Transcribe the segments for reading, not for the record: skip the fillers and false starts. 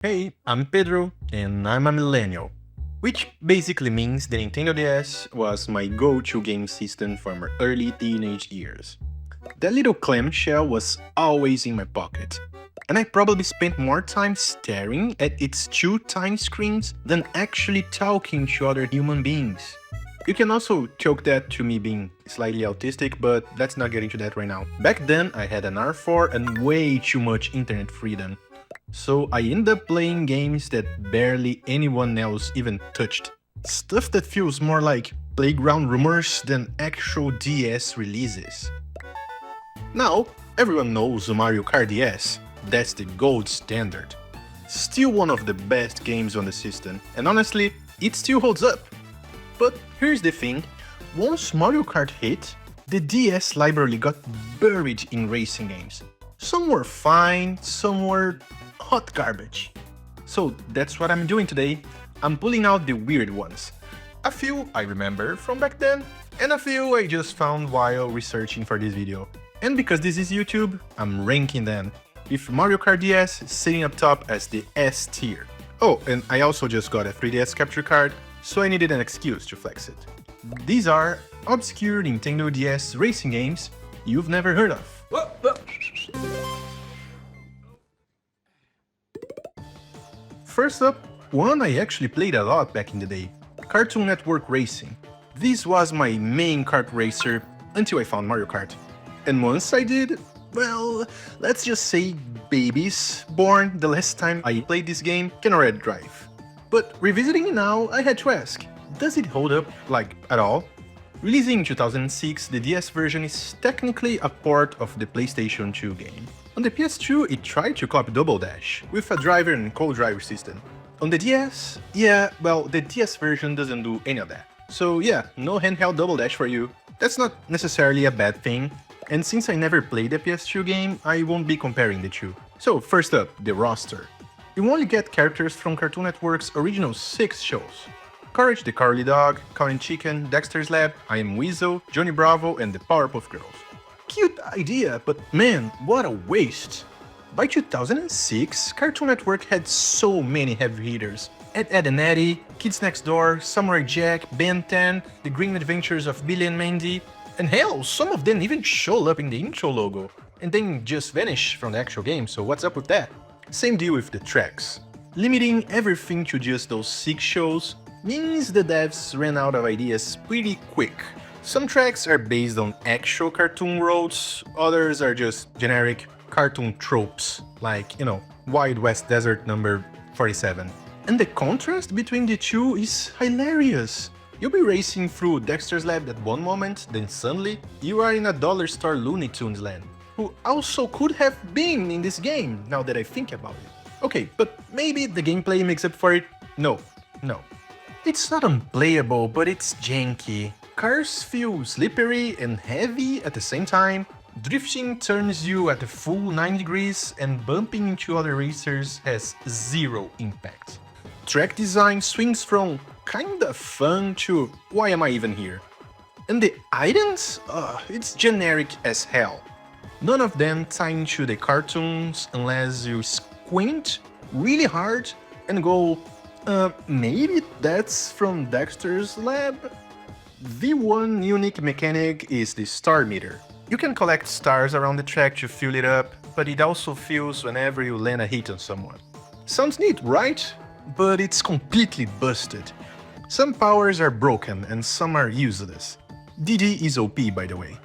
Hey, I'm Pedro, and I'm a millennial, which basically means the Nintendo DS was my go-to game system for my early teenage years. That little clamshell was always in my pocket, and I probably spent more time staring at its two tiny screens than actually talking to other human beings. You can also choke that to me being slightly autistic, but let's not get into that right now. Back then, I had an R4 and way too much internet freedom, so I end up playing games that barely anyone else even touched. Stuff that feels more like playground rumors than actual DS releases. Now, everyone knows Mario Kart DS. That's the gold standard. Still one of the best games on the system, and honestly, it still holds up. But here's the thing, once Mario Kart hit, the DS library got buried in racing games. Some were fine, some were hot garbage. So that's what I'm doing today. I'm pulling out the weird ones. A few I remember from back then, and a few I just found while researching for this video. And because this is YouTube, I'm ranking them, with Mario Kart DS sitting up top as the S tier. Oh, and I also just got a 3DS capture card, so I needed an excuse to flex it. These are obscure Nintendo DS racing games you've never heard of. First up, one I actually played a lot back in the day, Cartoon Network Racing. This was my main kart racer until I found Mario Kart. And once I did, well, let's just say babies born the last time I played this game can already drive. But revisiting it now, I had to ask, does it hold up, like, at all? Releasing in 2006, the DS version is technically a port of the PlayStation 2 game. On the PS2, it tried to copy Double Dash, with a driver and co-driver system. On the DS, yeah, well, the DS version doesn't do any of that. So yeah, no handheld Double Dash for you. That's not necessarily a bad thing, and since I never played the PS2 game, I won't be comparing the two. So first up, the roster. You only get characters from Cartoon Network's original 6 shows. Courage the Cowardly Dog, Counting Chicken, Dexter's Lab, I Am Weasel, Johnny Bravo, and the Powerpuff Girls. Cute idea, but man, what a waste! By 2006, Cartoon Network had so many heavy hitters. Ed, and Eddie, Kids Next Door, Samurai Jack, Ben 10, The Green Adventures of Billy and Mandy, and hell, some of them even show up in the intro logo, and then just vanish from the actual game, so what's up with that? Same deal with the tracks. Limiting everything to just those 6 shows means the devs ran out of ideas pretty quick. Some tracks are based on actual cartoon worlds, others are just generic cartoon tropes, like, Wild West Desert number 47. And the contrast between the two is hilarious. You'll be racing through Dexter's Lab at one moment, then suddenly you are in a dollar store Looney Tunes land, who also could have been in this game, now that I think about it. Okay, but maybe the gameplay makes up for it? No. It's not unplayable, but it's janky. Cars feel slippery and heavy at the same time, drifting turns you at a full 9 degrees, and bumping into other racers has zero impact. Track design swings from kinda fun to why am I even here? And the items? It's generic as hell. None of them tie into the cartoons unless you squint really hard and go, maybe that's from Dexter's Lab? The one unique mechanic is the star meter. You can collect stars around the track to fill it up, but it also fills whenever you land a hit on someone. Sounds neat, right? But it's completely busted. Some powers are broken and some are useless. DD is OP, by the way.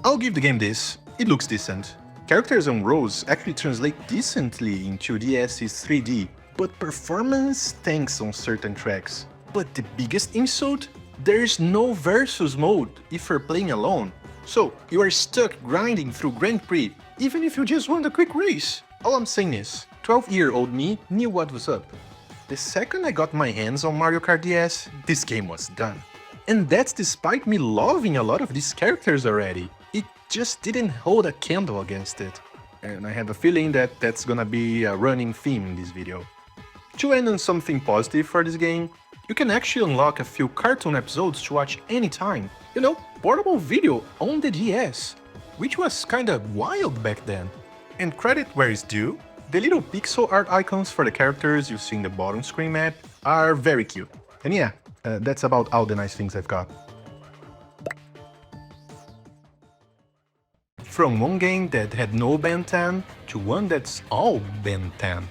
I'll give the game this, it looks decent. Characters and roles actually translate decently into DS's 3D, but performance stinks on certain tracks. But the biggest insult? There's no versus mode if you're playing alone. So you are stuck grinding through Grand Prix, even if you just want a quick race. All I'm saying is, 12-year-old me knew what was up. The second I got my hands on Mario Kart DS, this game was done. And that's despite me loving a lot of these characters already. It just didn't hold a candle against it. And I have a feeling that that's gonna be a running theme in this video. To end on something positive for this game, you can actually unlock a few cartoon episodes to watch anytime. Portable video on the DS, which was kinda wild back then. And credit where it's due, The little pixel art icons for the characters you see in the bottom screen map are very cute. And yeah, that's about all the nice things I've got. From one game that had no Ben 10 to one that's all Ben 10.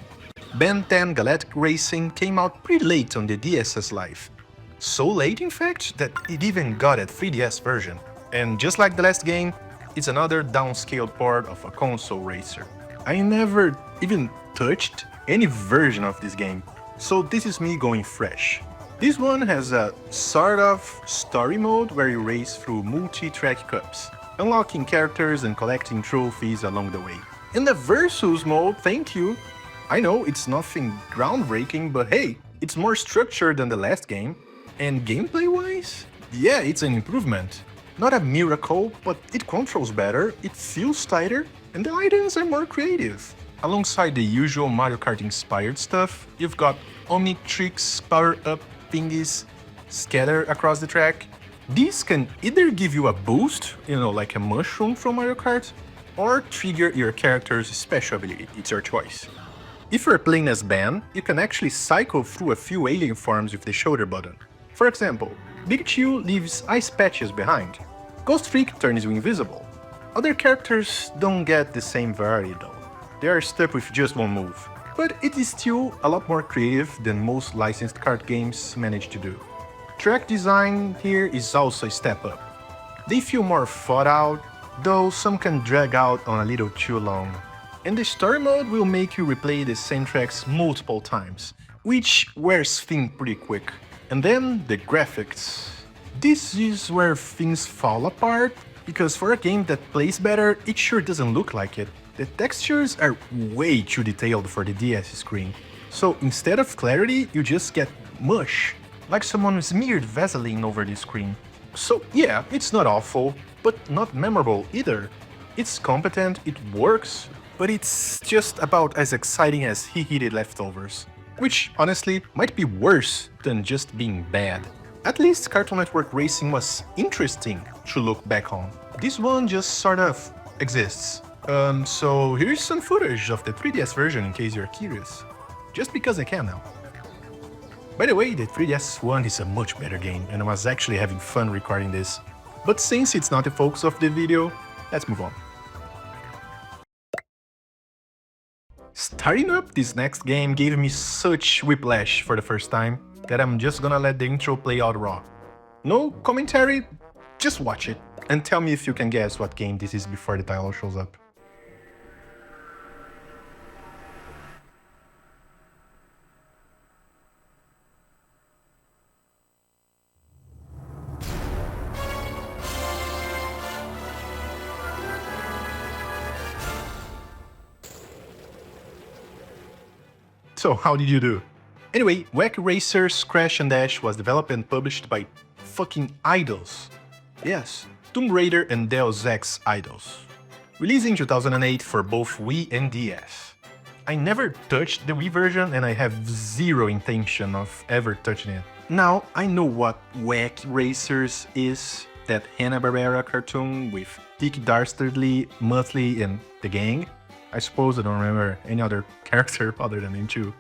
Ben 10 Galactic Racing came out pretty late on the DS's life. So late in fact that it even got a 3DS version. And just like the last game, it's another downscaled port of a console racer. I never even touched any version of this game, so this is me going fresh. This one has a sort of story mode where you race through multi-track cups, unlocking characters and collecting trophies along the way. In the Versus mode, thank you. I know it's nothing groundbreaking, but hey, it's more structured than the last game. And gameplay-wise, yeah, it's an improvement. Not a miracle, but it controls better, it feels tighter, and the items are more creative. Alongside the usual Mario Kart inspired stuff, you've got Omnitrix power-up thingies scattered across the track. These can either give you a boost, like a mushroom from Mario Kart, or trigger your character's special ability, it's your choice. If you're playing as Ben, you can actually cycle through a few alien forms with the shoulder button. For example, Big Chew leaves ice patches behind. Ghost Freak turns you invisible. Other characters don't get the same variety though. They are stuck with just one move. But it is still a lot more creative than most licensed kart games manage to do. Track design here is also a step up. They feel more thought out, though some can drag out on a little too long. And the story mode will make you replay the same tracks multiple times, which wears thin pretty quick. And then the graphics. This is where things fall apart, because for a game that plays better, it sure doesn't look like it. The textures are way too detailed for the DS screen. So instead of clarity, you just get mush, like someone smeared Vaseline over the screen. So yeah, it's not awful, but not memorable either. It's competent, it works, but it's just about as exciting as Heated Leftovers. Which, honestly, might be worse than just being bad. At least Cartoon Network Racing was interesting to look back on. This one just sort of exists. So here's some footage of the 3DS version in case you're curious. Just because I can now. By the way, the 3DS one is a much better game, and I was actually having fun recording this. But since it's not the focus of the video, let's move on. Starting up this next game gave me such whiplash for the first time that I'm just gonna let the intro play out raw. No commentary, just watch it and tell me if you can guess what game this is before the title shows up. So how did you do? Anyway, Wacky Racers Crash and Dash was developed and published by fucking idols. Yes, Tomb Raider and Deus Ex idols. Released in 2008 for both Wii and DS. I never touched the Wii version and I have zero intention of ever touching it. Now, I know what Wacky Racers is, that Hanna-Barbera cartoon with Dick Dastardly, Muttley, and the gang. I suppose I don't remember any other character other than him too.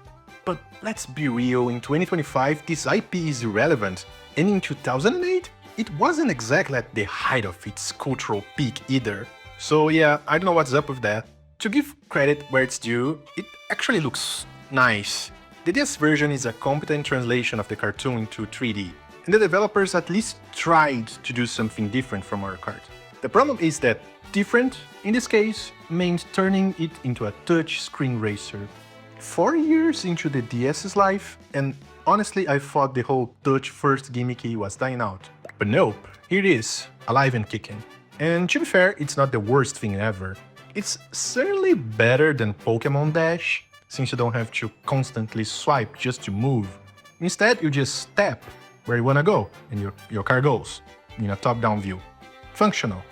But let's be real, in 2025 this IP is irrelevant, and in 2008 it wasn't exactly at the height of its cultural peak either. So yeah, I don't know what's up with that. To give credit where it's due, it actually looks nice. The DS version is a competent translation of the cartoon into 3D, and the developers at least tried to do something different from Mario Kart. The problem is that different, in this case, meant turning it into a touch-screen racer. 4 years into the DS's life, and honestly I thought the whole touch-first gimmicky was dying out. But nope, here it is, alive and kicking. And to be fair, it's not the worst thing ever. It's certainly better than Pokémon Dash, since you don't have to constantly swipe just to move. Instead, you just tap where you wanna go, and your car goes, in a top-down view. Functional.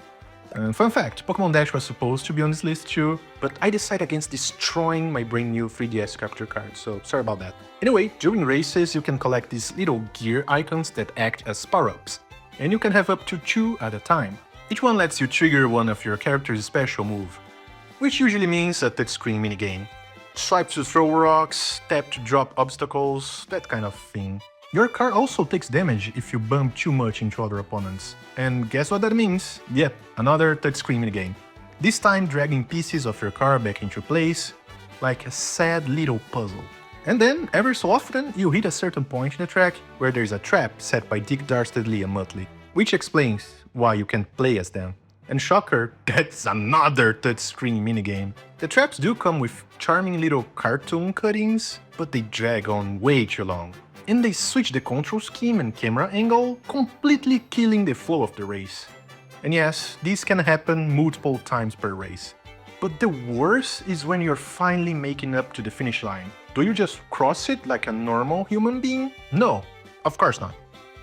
And fun fact, Pokémon Dash was supposed to be on this list too, but I decided against destroying my brand new 3DS capture card, so sorry about that. Anyway, during races you can collect these little gear icons that act as power-ups, and you can have up to 2 at a time. Each one lets you trigger one of your character's special move, which usually means a touchscreen minigame. Swipe to throw rocks, tap to drop obstacles, that kind of thing. Your car also takes damage if you bump too much into other opponents. And guess what that means? Yep, another touchscreen minigame. This time dragging pieces of your car back into place, like a sad little puzzle. And then, ever so often, you hit a certain point in the track where there's a trap set by Dick Dastardly and Muttley, which explains why you can't play as them. And shocker, that's another touchscreen minigame. The traps do come with charming little cartoon cuttings, but they drag on way too long. And they switch the control scheme and camera angle, completely killing the flow of the race. And yes, this can happen multiple times per race. But the worst is when you're finally making up to the finish line. Do you just cross it like a normal human being? No, of course not.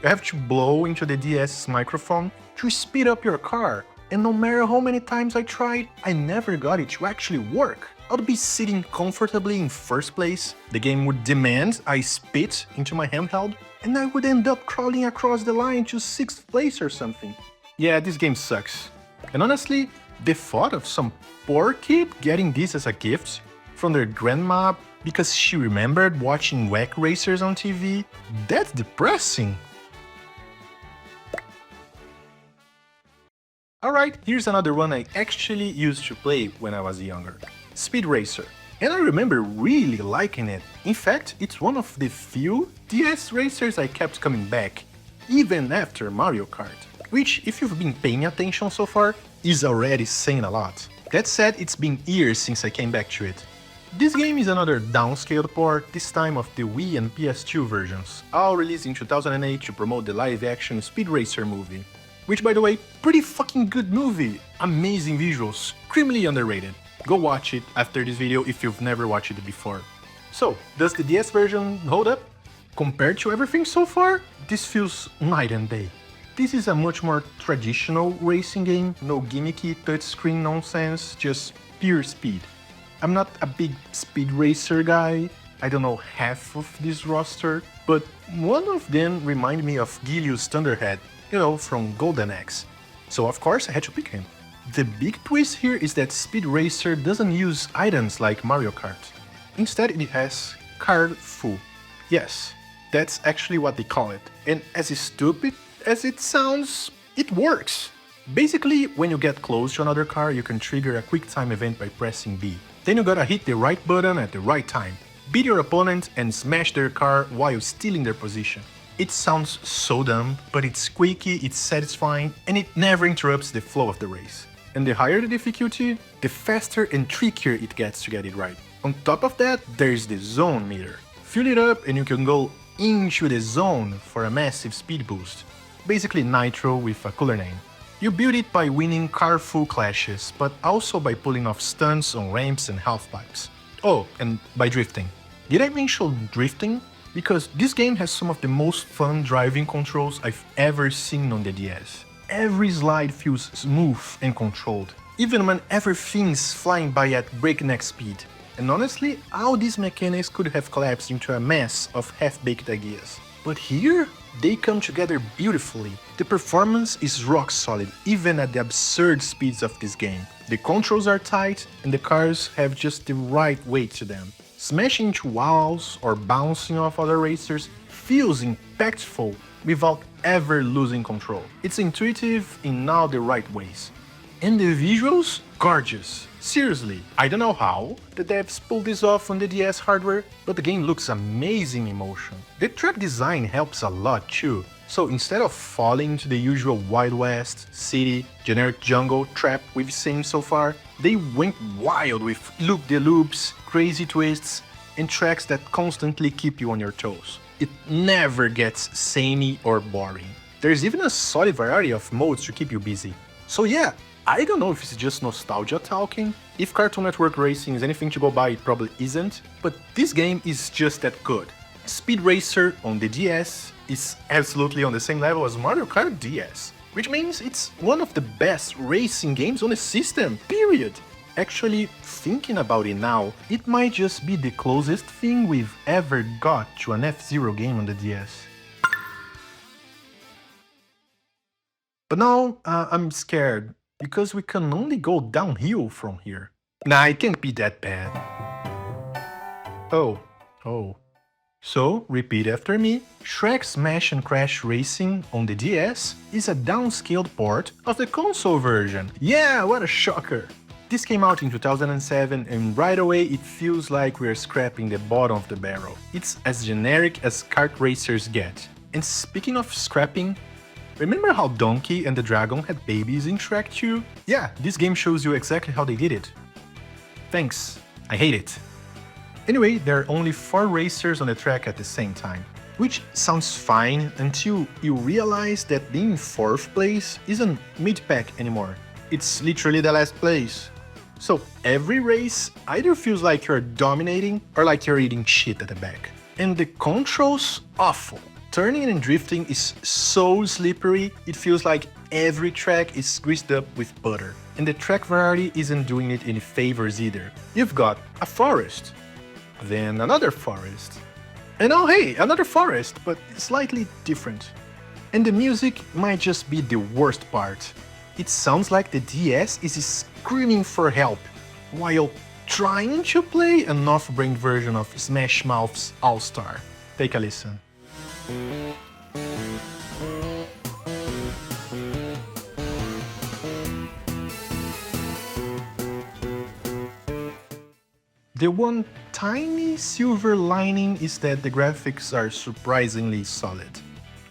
You have to blow into the DS's microphone to speed up your car. And no matter how many times I tried, I never got it to actually work. I'd be sitting comfortably in first place, the game would demand I spit into my handheld, and I would end up crawling across the line to 6th place or something. Yeah, this game sucks. And honestly, the thought of some poor kid getting this as a gift from their grandma because she remembered watching Wacky Racers on TV, that's depressing. Alright, here's another one I actually used to play when I was younger. Speed Racer. And I remember really liking it. In fact, it's one of the few DS racers I kept coming back, even after Mario Kart. Which, if you've been paying attention so far, is already saying a lot. That said, it's been years since I came back to it. This game is another downscaled port, this time of the Wii and PS2 versions, all released in 2008 to promote the live-action Speed Racer movie. Which, by the way, pretty fucking good movie, amazing visuals, criminally underrated. Go watch it after this video if you've never watched it before. So, does the DS version hold up? Compared to everything so far, this feels night and day. This is a much more traditional racing game, no gimmicky touchscreen nonsense, just pure speed. I'm not a big speed racer guy, I don't know half of this roster, but one of them reminded me of Gilius Thunderhead, you know, from Golden Axe. So of course I had to pick him. The big twist here is that Speed Racer doesn't use items like Mario Kart. Instead it has Card Fu. Yes, that's actually what they call it. And as stupid as it sounds, it works. Basically, when you get close to another car, you can trigger a quick time event by pressing B. Then you gotta hit the right button at the right time, beat your opponent and smash their car while stealing their position. It sounds so dumb, but it's squeaky, it's satisfying, and it never interrupts the flow of the race. And the higher the difficulty, the faster and trickier it gets to get it right. On top of that, there's the zone meter. Fill it up and you can go into the zone for a massive speed boost. Basically Nitro with a cooler name. You build it by winning car full clashes, but also by pulling off stunts on ramps and half-pipes. Oh, and by drifting. Did I mention drifting? Because this game has some of the most fun driving controls I've ever seen on the DS. Every slide feels smooth and controlled, even when everything's flying by at breakneck speed. And honestly, all these mechanics could have collapsed into a mess of half-baked ideas. But here, they come together beautifully. The performance is rock solid, even at the absurd speeds of this game. The controls are tight, and the cars have just the right weight to them. Smashing into walls or bouncing off other racers feels impactful without ever losing control. It's intuitive in all the right ways. And the visuals? Gorgeous. Seriously, I don't know how the devs pulled this off on the DS hardware, but the game looks amazing in motion. The track design helps a lot too. So instead of falling into the usual Wild West, city, generic jungle trap we've seen so far, they went wild with loop-de-loops, crazy twists, and tracks that constantly keep you on your toes. It never gets samey or boring. There's even a solid variety of modes to keep you busy. So yeah, I don't know if it's just nostalgia talking. If Cartoon Network Racing is anything to go by, it probably isn't, but this game is just that good. Speed Racer on the DS is absolutely on the same level as Mario Kart DS, which means it's one of the best racing games on the system, period. Actually, thinking about it now, it might just be the closest thing we've ever got to an F-Zero game on the DS. But now, I'm scared, because we can only go downhill from here. Nah, it can't be that bad. Oh, oh. So, repeat after me, Shrek Smash and Crash Racing on the DS is a downscaled port of the console version. Yeah, what a shocker! This came out in 2007 and right away it feels like we're scrapping the bottom of the barrel. It's as generic as kart racers get. And speaking of scrapping, remember how Donkey and the Dragon had babies in Shrek 2? Yeah, this game shows you exactly how they did it. Thanks, I hate it. Anyway, there are only 4 racers on the track at the same time, which sounds fine until you realize that being 4th place isn't mid-pack anymore. It's literally the last place. So every race either feels like you're dominating or like you're eating shit at the back. And the controls, awful. Turning and drifting is so slippery, it feels like every track is greased up with butter. And the track variety isn't doing it any favors either. You've got a forest, then another forest, and oh hey, another forest, but slightly different. And the music might just be the worst part. It sounds like the DS is screaming for help, while trying to play an off-brand version of Smash Mouth's All-Star. Take a listen. The one tiny silver lining is that the graphics are surprisingly solid.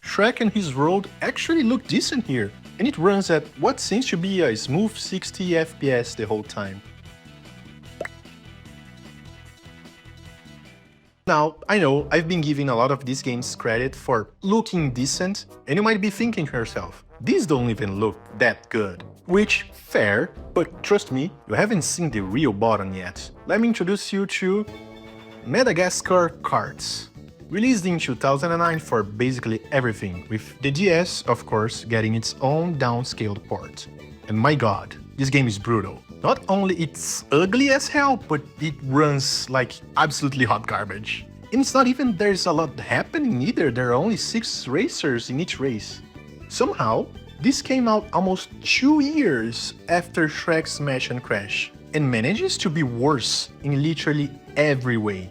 Shrek and his world actually look decent here, and it runs at what seems to be a smooth 60 FPS the whole time. Now, I know I've been giving a lot of these games credit for looking decent, and you might be thinking to yourself, these don't even look that good. Which, fair, but trust me, you haven't seen the real bottom yet. Let me introduce you to Madagascar Kartz. Released in 2009 for basically everything, with the DS, of course, getting its own downscaled port. And my god, this game is brutal. Not only it's ugly as hell, but it runs like absolutely hot garbage. And it's not even there's a lot happening either, there are only 6 racers in each race. Somehow, this came out almost 2 years after Shrek Smash and Crash, and manages to be worse in literally every way.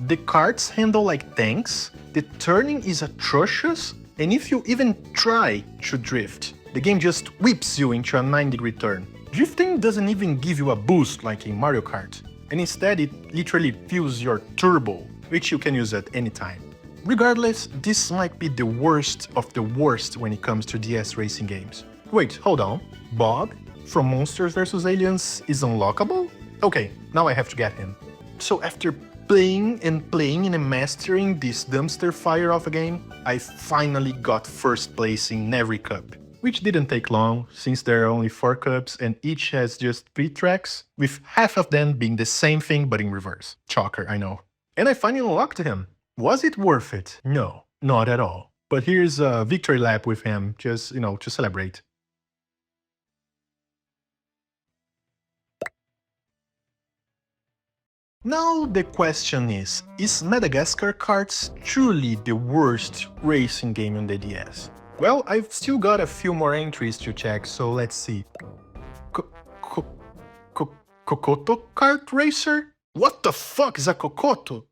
The karts handle like tanks, the turning is atrocious, and if you even try to drift, the game just whips you into a 9-degree turn. Drifting doesn't even give you a boost like in Mario Kart, and instead it literally fills your turbo, which you can use at any time. Regardless, this might be the worst of the worst when it comes to DS racing games. Wait, hold on. Bob from Monsters vs Aliens is unlockable? Okay, now I have to get him. So after playing and mastering this dumpster fire of a game, I finally got first place in every cup. Which didn't take long, since there are only 4 cups and each has just 3 tracks, with half of them being the same thing but in reverse. Shocker, I know. And I finally unlocked him. Was it worth it? No, not at all. But here's a victory lap with him, just, to celebrate. Now the question is Madagascar Kartz truly the worst racing game on the DS? Well, I've still got a few more entries to check, so let's see. Cocoto Kart Racer? What the fuck is a Cocoto?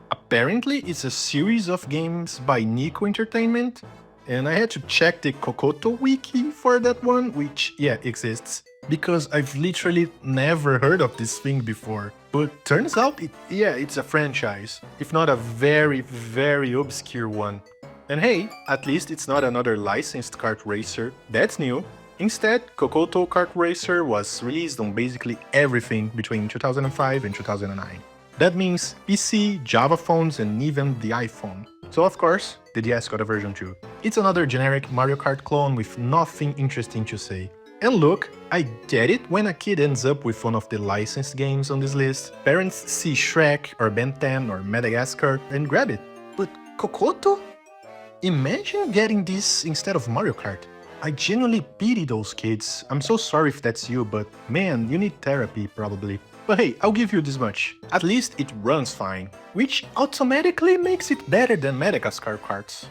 Apparently, it's a series of games by Nico Entertainment, and I had to check the Cocoto wiki for that one, which, yeah, exists, because I've literally never heard of this thing before. But turns out, it's a franchise, if not a very, very obscure one. And hey, at least it's not another licensed kart racer, that's new. Instead, Cocoto Kart Racer was released on basically everything between 2005 and 2009. That means PC, Java phones, and even the iPhone. So of course, the DS got a version 2. It's another generic Mario Kart clone with nothing interesting to say. And look, I get it when a kid ends up with one of the licensed games on this list. Parents see Shrek or Ben 10 or Madagascar and grab it. But Cocoto? Imagine getting this instead of Mario Kart. I genuinely pity those kids. I'm so sorry if that's you, but man, you need therapy probably. But hey, I'll give you this much. At least it runs fine, which automatically makes it better than Madagascar Kartz.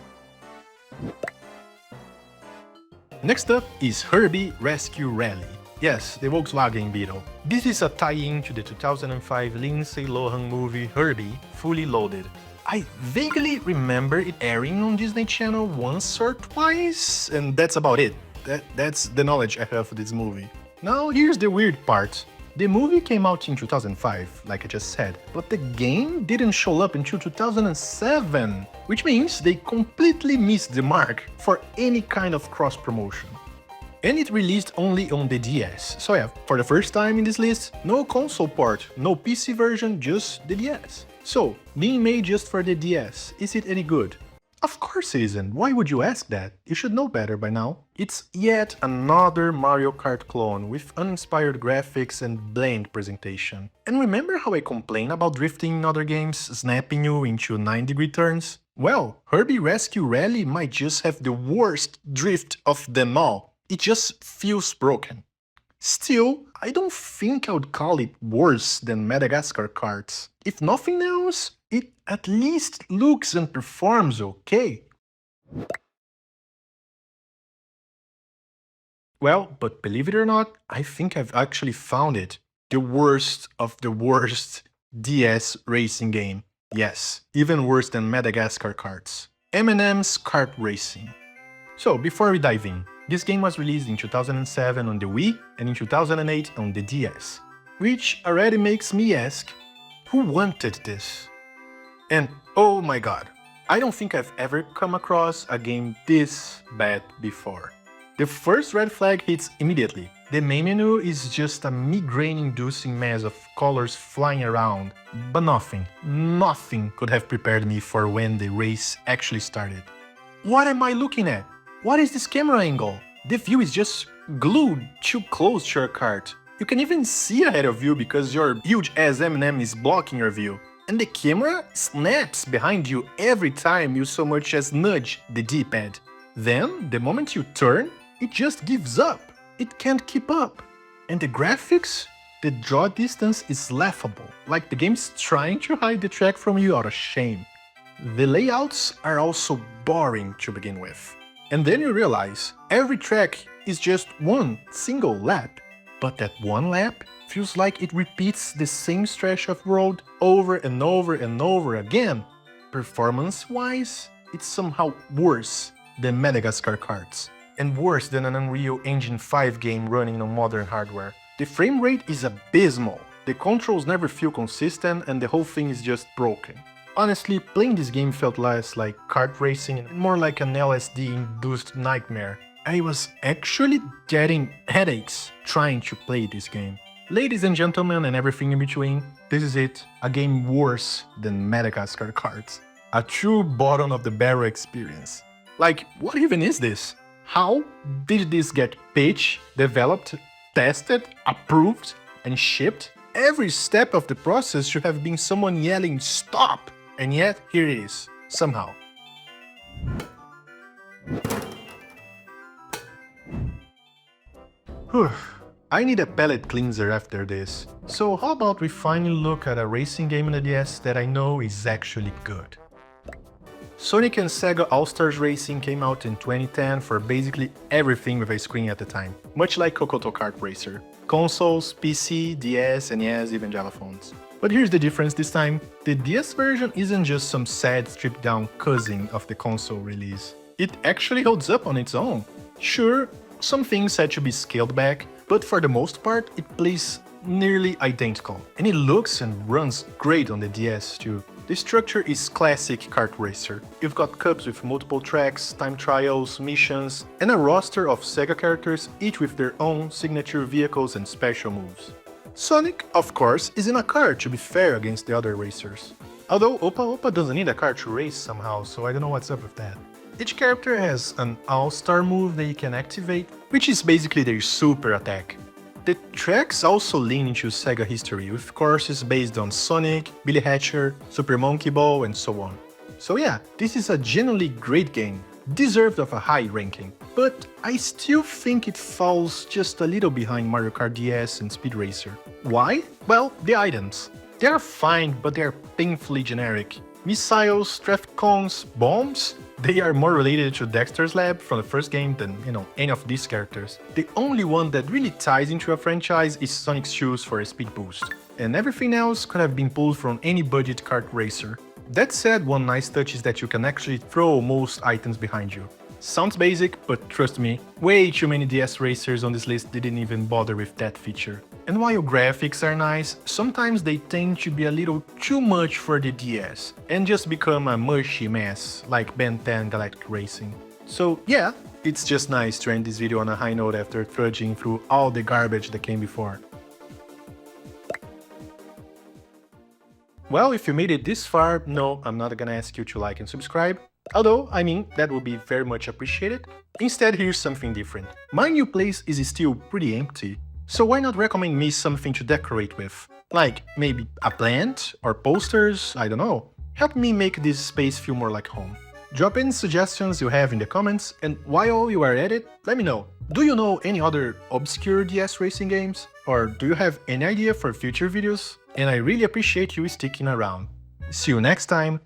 Next up is Herbie Rescue Rally. Yes, the Volkswagen Beetle. This is a tie-in to the 2005 Lindsay Lohan movie Herbie, Fully Loaded. I vaguely remember it airing on Disney Channel once or twice, and that's about it. That's the knowledge I have of this movie. Now here's the weird part. The movie came out in 2005, like I just said, but the game didn't show up until 2007, which means they completely missed the mark for any kind of cross-promotion. And it released only on the DS, so yeah, for the first time in this list, no console port, no PC version, just the DS. So, being made just for the DS, is it any good? Of course it isn't, why would you ask that? You should know better by now. It's yet another Mario Kart clone with uninspired graphics and bland presentation. And remember how I complained about drifting in other games, snapping you into 9-degree turns? Well, Herbie Rescue Rally might just have the worst drift of them all. It just feels broken. Still, I don't think I would call it worse than Madagascar Kartz. If nothing else, it at least looks and performs okay. Well, but believe it or not, I think I've actually found it. The worst of the worst DS racing game. Yes, even worse than Madagascar Kartz. M&M's Kart Racing. So, before we dive in, this game was released in 2007 on the Wii and in 2008 on the DS. Which already makes me ask, who wanted this? And oh my god, I don't think I've ever come across a game this bad before. The first red flag hits immediately. The main menu is just a migraine-inducing mess of colors flying around, but nothing could have prepared me for when the race actually started. What am I looking at? What is this camera angle? The view is just glued too close to your kart. You can even see ahead of you because your huge ass M&M is blocking your view. And the camera snaps behind you every time you so much as nudge the D-pad. Then, the moment you turn, it just gives up. It can't keep up. And the graphics? The draw distance is laughable, like the game's trying to hide the track from you out of shame. The layouts are also boring to begin with. And then you realize every track is just one single lap. But that one lap feels like it repeats the same stretch of road over and over and over again. Performance-wise, it's somehow worse than Madagascar Kartz, and worse than an Unreal Engine 5 game running on modern hardware. The frame rate is abysmal, the controls never feel consistent, and the whole thing is just broken. Honestly, playing this game felt less like kart racing and more like an LSD-induced nightmare. I was actually getting headaches trying to play this game. Ladies and gentlemen and everything in between, this is it, a game worse than Madagascar Kartz. A true bottom of the barrel experience. Like, what even is this? How did this get pitched, developed, tested, approved, and shipped? Every step of the process should have been someone yelling stop, and yet here it is, somehow. Whew. I need a palate cleanser after this. So how about we finally look at a racing game on the DS that I know is actually good. Sonic and Sega All-Stars Racing came out in 2010 for basically everything with a screen at the time, much like Cocoto Kart Racer. Consoles, PC, DS, and yes, even Java phones. But here's the difference this time. The DS version isn't just some sad stripped-down cousin of the console release. It actually holds up on its own. Sure, some things had to be scaled back, but for the most part, it plays nearly identical. And it looks and runs great on the DS too. The structure is classic kart racer. You've got cups with multiple tracks, time trials, missions, and a roster of Sega characters, each with their own signature vehicles and special moves. Sonic, of course, is in a car to be fair against the other racers. Although Opa Opa doesn't need a car to race somehow, so I don't know what's up with that. Each character has an all-star move they can activate, which is basically their super attack. The tracks also lean into Sega history, with courses based on Sonic, Billy Hatcher, Super Monkey Ball, and so on. So yeah, this is a genuinely great game, deserved of a high ranking, but I still think it falls just a little behind Mario Kart DS and Speed Racer. Why? Well, the items. They're fine, but they're painfully generic. Missiles, traffic cones, bombs? They are more related to Dexter's lab from the first game than, any of these characters. The only one that really ties into a franchise is Sonic's shoes for a speed boost, and everything else could have been pulled from any budget kart racer. That said, one nice touch is that you can actually throw most items behind you. Sounds basic, but trust me, way too many DS racers on this list didn't even bother with that feature. And while graphics are nice, sometimes they tend to be a little too much for the DS, and just become a mushy mess, like Ben 10 Galactic Racing. So yeah, it's just nice to end this video on a high note after trudging through all the garbage that came before. Well, if you made it this far, no, I'm not gonna ask you to like and subscribe. Although, that would be very much appreciated. Instead, here's something different. My new place is still pretty empty, so why not recommend me something to decorate with? Like, maybe a plant, or posters, I don't know. Help me make this space feel more like home. Drop any suggestions you have in the comments, and while you are at it, let me know. Do you know any other obscure DS racing games? Or do you have any idea for future videos? And I really appreciate you sticking around. See you next time!